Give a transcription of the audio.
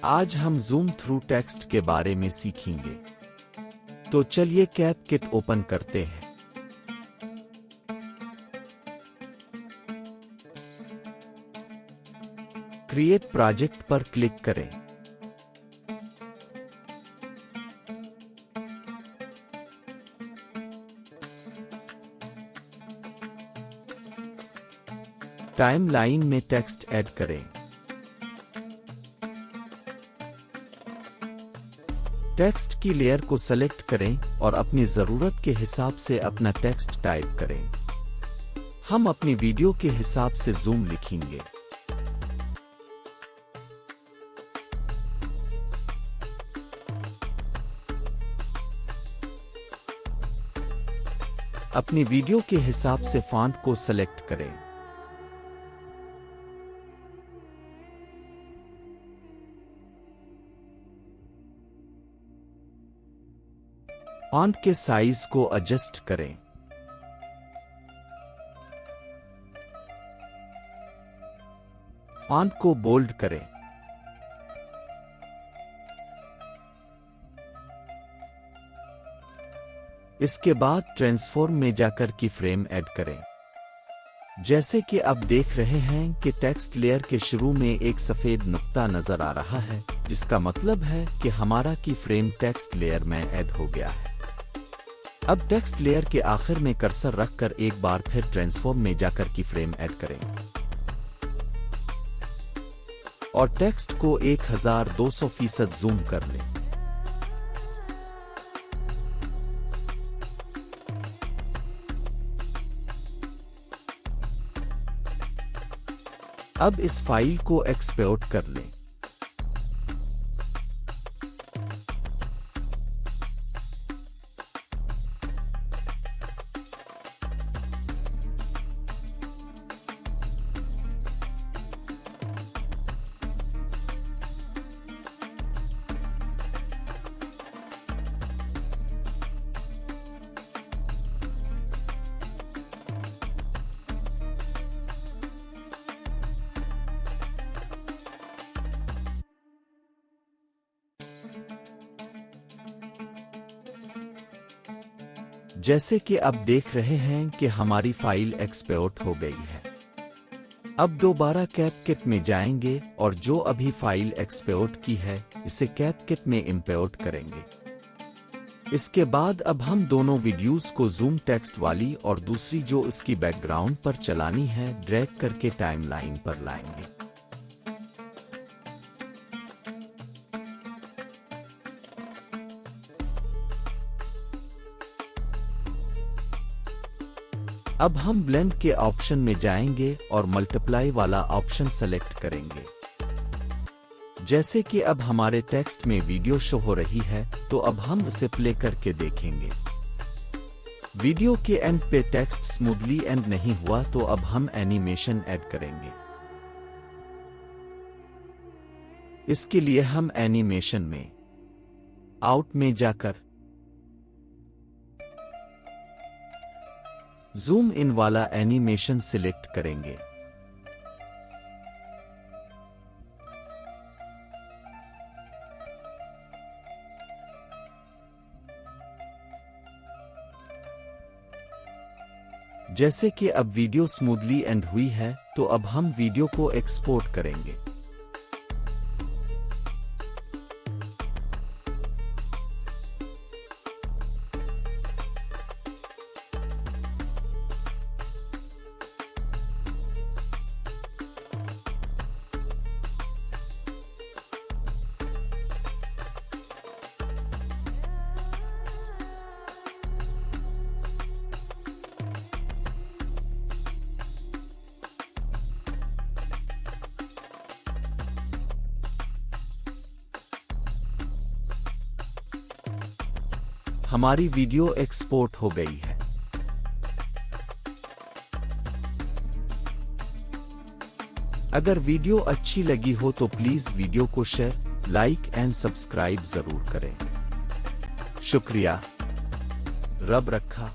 आज हम zoom through text के बारे में सीखेंगे। तो चलिए कैपकट ओपन करते हैं। क्रिएट प्रोजेक्ट पर क्लिक करें। टाइमलाइन में टेक्स्ट ऐड करें। टेक्स्ट की लेयर को सेलेक्ट करें और अपनी ज़रूरत के हिसाब से अपना टेक्स्ट टाइप करें। हम अपनी वीडियो के हिसाब से ज़ूम लिखेंगे। अपनी वीडियो के हिसाब से फॉन्ट को सेलेक्ट करें। फॉन्ट के साइज को एडजस्ट करें। फॉन्ट को बोल्ड करें। इसके बाद ट्रांसफॉर्म में जाकर की फ्रेम ऐड करें। जैसे कि आप देख रहे हैं कि टेक्स्ट लेयर के शुरू में एक सफेद नुक्ता नजर आ रहा है, जिसका मतलब है कि हमारा की फ्रेम टेक्स्ट लेयर में ऐड हो गया है। अब टेक्स्ट लेयर के आखिर में कर्सर रखकर एक बार फिर ट्रांसफॉर्म में जाकर की फ्रेम ऐड करें और टेक्स्ट को 1200% जूम कर लें। अब इस फाइल को एक्सपोर्ट कर लें। जैसे कि आप देख रहे हैं कि हमारी फाइल एक्सपोर्ट हो गई है। अब दोबारा कैपकट में जाएंगे और जो अभी फाइल एक्सपोर्ट की है इसे कैपकट में इंपोर्ट करेंगे। इसके बाद अब हम दोनों वीडियोस को जूम टेक्स्ट वाली और दूसरी जो इसकी बैकग्राउंड पर चलानी है ड्रैग करके टाइमलाइन पर लाएंगे। अब हम ब्लेंड के ऑप्शन में जाएंगे और मल्टीप्लाई वाला ऑप्शन सेलेक्ट करेंगे। जैसे कि अब हमारे टेक्स्ट में वीडियो शो हो रही है, तो अब हम इसे प्ले करके देखेंगे। वीडियो के एंड पे टेक्स्ट स्मूथली एंड नहीं हुआ, तो अब हम एनिमेशन ऐड करेंगे। इसके लिए हम एनिमेशन में आउट में जाकर जूम इन वाला एनिमेशन सिलेक्ट करेंगे। जैसे कि अब वीडियो स्मूथली एंड हुई है, तो अब हम वीडियो को एक्सपोर्ट करेंगे। हमारी वीडियो एक्सपोर्ट हो गई है। अगर वीडियो अच्छी लगी हो तो प्लीज वीडियो को शेयर, लाइक एंड सब्सक्राइब जरूर करें। शुक्रिया। रब रखा।